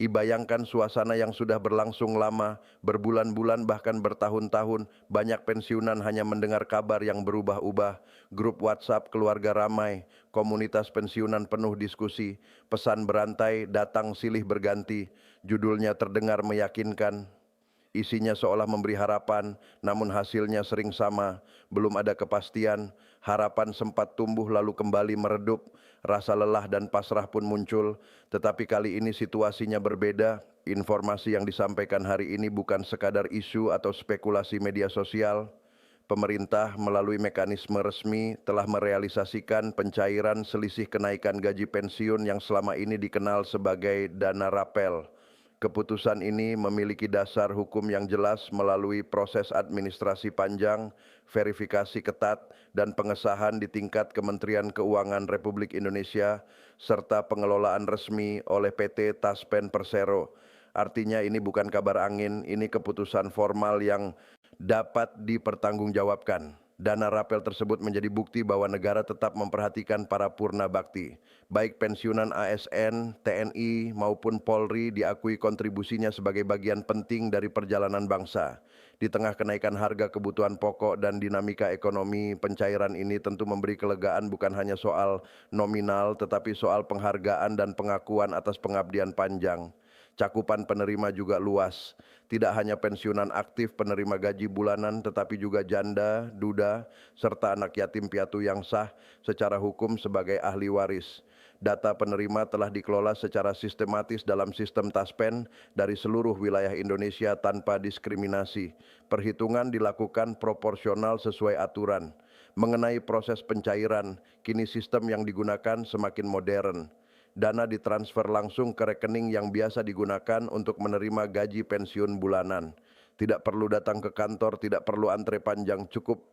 Bayangkan suasana yang sudah berlangsung lama, berbulan-bulan bahkan bertahun-tahun, banyak pensiunan hanya mendengar kabar yang berubah-ubah, grup WhatsApp keluarga ramai, komunitas pensiunan penuh diskusi, pesan berantai datang silih berganti, judulnya terdengar meyakinkan, isinya seolah memberi harapan, namun hasilnya sering sama, belum ada kepastian, harapan sempat tumbuh lalu kembali meredup, rasa lelah dan pasrah pun muncul, tetapi kali ini situasinya berbeda. Informasi yang disampaikan hari ini bukan sekadar isu atau spekulasi media sosial. Pemerintah melalui mekanisme resmi telah merealisasikan pencairan selisih kenaikan gaji pensiun yang selama ini dikenal sebagai dana rapel. Keputusan ini memiliki dasar hukum yang jelas melalui proses administrasi panjang, verifikasi ketat, dan pengesahan di tingkat Kementerian Keuangan Republik Indonesia, serta pengelolaan resmi oleh PT Taspen Persero. Artinya ini bukan kabar angin, ini keputusan formal yang dapat dipertanggungjawabkan. Dana rapel tersebut menjadi bukti bahwa negara tetap memperhatikan para purna bakti. Baik pensiunan ASN, TNI maupun Polri diakui kontribusinya sebagai bagian penting dari perjalanan bangsa. Di tengah kenaikan harga kebutuhan pokok dan dinamika ekonomi, pencairan ini tentu memberi kelegaan bukan hanya soal nominal tetapi soal penghargaan dan pengakuan atas pengabdian panjang. Cakupan penerima juga luas, tidak hanya pensiunan aktif penerima gaji bulanan tetapi juga janda, duda, serta anak yatim piatu yang sah secara hukum sebagai ahli waris. Data penerima telah dikelola secara sistematis dalam sistem Taspen dari seluruh wilayah Indonesia tanpa diskriminasi. Perhitungan dilakukan proporsional sesuai aturan. Mengenai proses pencairan, kini sistem yang digunakan semakin modern. Dana ditransfer langsung ke rekening yang biasa digunakan untuk menerima gaji pensiun bulanan. Tidak perlu datang ke kantor, tidak perlu antre panjang, cukup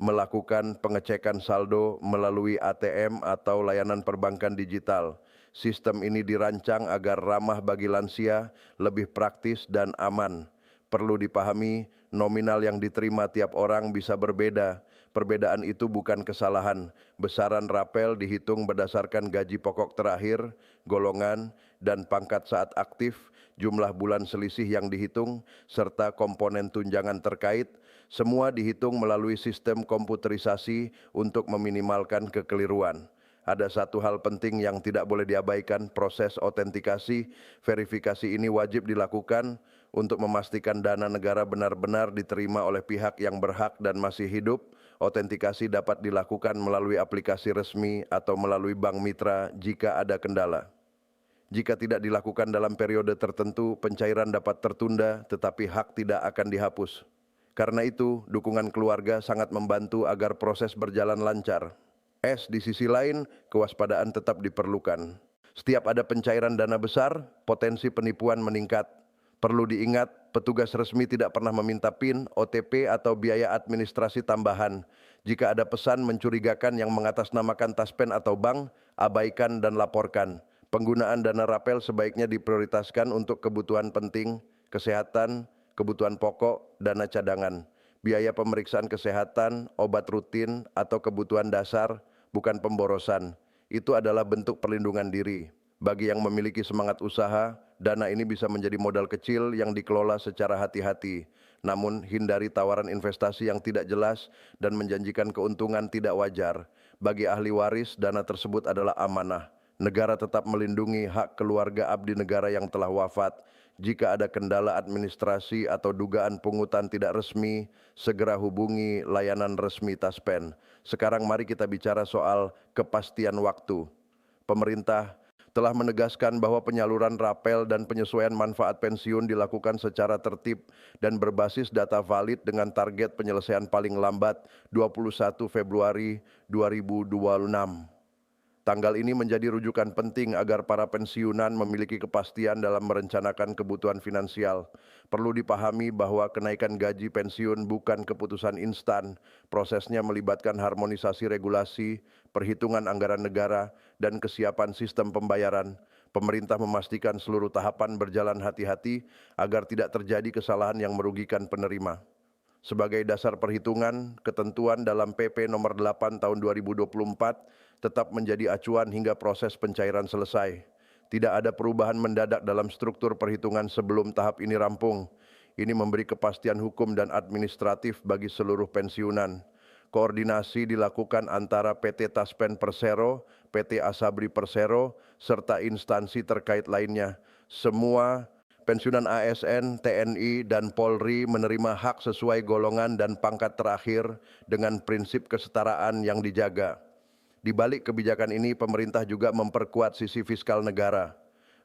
melakukan pengecekan saldo melalui ATM atau layanan perbankan digital. Sistem ini dirancang agar ramah bagi lansia, lebih praktis dan aman. Perlu dipahami, nominal yang diterima tiap orang bisa berbeda. Perbedaan itu bukan kesalahan. Besaran rapel dihitung berdasarkan gaji pokok terakhir, golongan, dan pangkat saat aktif, jumlah bulan selisih yang dihitung, serta komponen tunjangan terkait. Semua dihitung melalui sistem komputerisasi untuk meminimalkan kekeliruan. Ada satu hal penting yang tidak boleh diabaikan, proses autentikasi. Verifikasi ini wajib dilakukan untuk memastikan dana negara benar-benar diterima oleh pihak yang berhak dan masih hidup. Autentikasi dapat dilakukan melalui aplikasi resmi atau melalui bank mitra jika ada kendala. Jika tidak dilakukan dalam periode tertentu, pencairan dapat tertunda tetapi hak tidak akan dihapus. Karena itu, dukungan keluarga sangat membantu agar proses berjalan lancar. Di sisi lain, kewaspadaan tetap diperlukan. Setiap ada pencairan dana besar, potensi penipuan meningkat. Perlu diingat, petugas resmi tidak pernah meminta PIN, OTP, atau biaya administrasi tambahan. Jika ada pesan mencurigakan yang mengatasnamakan Taspen atau bank, abaikan dan laporkan. Penggunaan dana rapel sebaiknya diprioritaskan untuk kebutuhan penting, kesehatan, kebutuhan pokok, dana cadangan. Biaya pemeriksaan kesehatan, obat rutin, atau kebutuhan dasar, bukan pemborosan. Itu adalah bentuk perlindungan diri. Bagi yang memiliki semangat usaha, dana ini bisa menjadi modal kecil yang dikelola secara hati-hati. Namun, hindari tawaran investasi yang tidak jelas dan menjanjikan keuntungan tidak wajar. Bagi ahli waris, dana tersebut adalah amanah. Negara tetap melindungi hak keluarga abdi negara yang telah wafat. Jika ada kendala administrasi atau dugaan pungutan tidak resmi, segera hubungi layanan resmi Taspen. Sekarang mari kita bicara soal kepastian waktu. Pemerintah telah menegaskan bahwa penyaluran rapel dan penyesuaian manfaat pensiun dilakukan secara tertib dan berbasis data valid dengan target penyelesaian paling lambat 21 Februari 2026. Tanggal ini menjadi rujukan penting agar para pensiunan memiliki kepastian dalam merencanakan kebutuhan finansial. Perlu dipahami bahwa kenaikan gaji pensiun bukan keputusan instan. Prosesnya melibatkan harmonisasi regulasi, perhitungan anggaran negara, dan kesiapan sistem pembayaran. Pemerintah memastikan seluruh tahapan berjalan hati-hati agar tidak terjadi kesalahan yang merugikan penerima. Sebagai dasar perhitungan, ketentuan dalam PP nomor 8 tahun 2024 tetap menjadi acuan hingga proses pencairan selesai. Tidak ada perubahan mendadak dalam struktur perhitungan sebelum tahap ini rampung. Ini memberi kepastian hukum dan administratif bagi seluruh pensiunan. Koordinasi dilakukan antara PT Taspen Persero, PT Asabri Persero, serta instansi terkait lainnya. Semua pensiunan ASN, TNI, dan Polri menerima hak sesuai golongan dan pangkat terakhir dengan prinsip kesetaraan yang dijaga. Di balik kebijakan ini, pemerintah juga memperkuat sisi fiskal negara.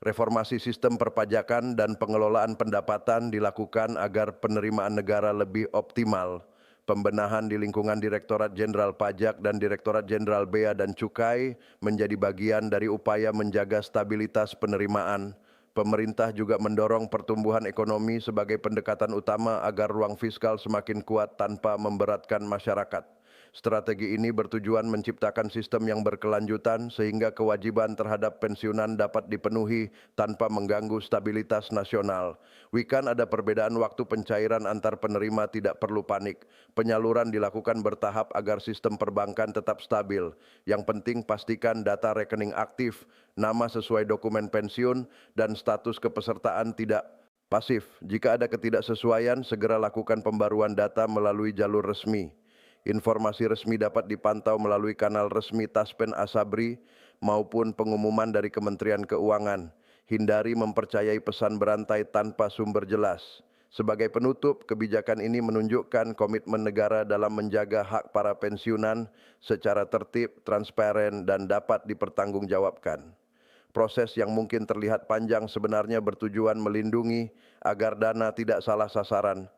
Reformasi sistem perpajakan dan pengelolaan pendapatan dilakukan agar penerimaan negara lebih optimal. Pembenahan di lingkungan Direktorat Jenderal Pajak dan Direktorat Jenderal Bea dan Cukai menjadi bagian dari upaya menjaga stabilitas penerimaan. Pemerintah juga mendorong pertumbuhan ekonomi sebagai pendekatan utama agar ruang fiskal semakin kuat tanpa memberatkan masyarakat. Strategi ini bertujuan menciptakan sistem yang berkelanjutan sehingga kewajiban terhadap pensiunan dapat dipenuhi tanpa mengganggu stabilitas nasional. Wikan ada perbedaan waktu pencairan antar penerima, tidak perlu panik. Penyaluran dilakukan bertahap agar sistem perbankan tetap stabil. Yang penting pastikan data rekening aktif, nama sesuai dokumen pensiun, dan status kepesertaan tidak pasif. Jika ada ketidaksesuaian, segera lakukan pembaruan data melalui jalur resmi. Informasi resmi dapat dipantau melalui kanal resmi Taspen Asabri maupun pengumuman dari Kementerian Keuangan. Hindari mempercayai pesan berantai tanpa sumber jelas. Sebagai penutup, kebijakan ini menunjukkan komitmen negara dalam menjaga hak para pensiunan secara tertib, transparan, dan dapat dipertanggungjawabkan. Proses yang mungkin terlihat panjang sebenarnya bertujuan melindungi agar dana tidak salah sasaran.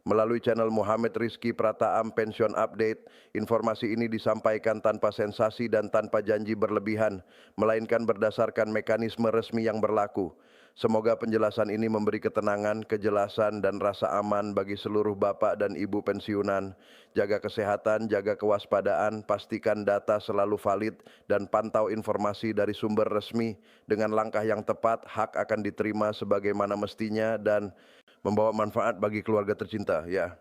Melalui channel Muhammad Rizky Prataam Pension Update, informasi ini disampaikan tanpa sensasi dan tanpa janji berlebihan, melainkan berdasarkan mekanisme resmi yang berlaku. Semoga penjelasan ini memberi ketenangan, kejelasan, dan rasa aman bagi seluruh bapak dan ibu pensiunan. Jaga kesehatan, jaga kewaspadaan, pastikan data selalu valid, dan pantau informasi dari sumber resmi. Dengan langkah yang tepat, hak akan diterima sebagaimana mestinya dan membawa manfaat bagi keluarga tercinta. Ya.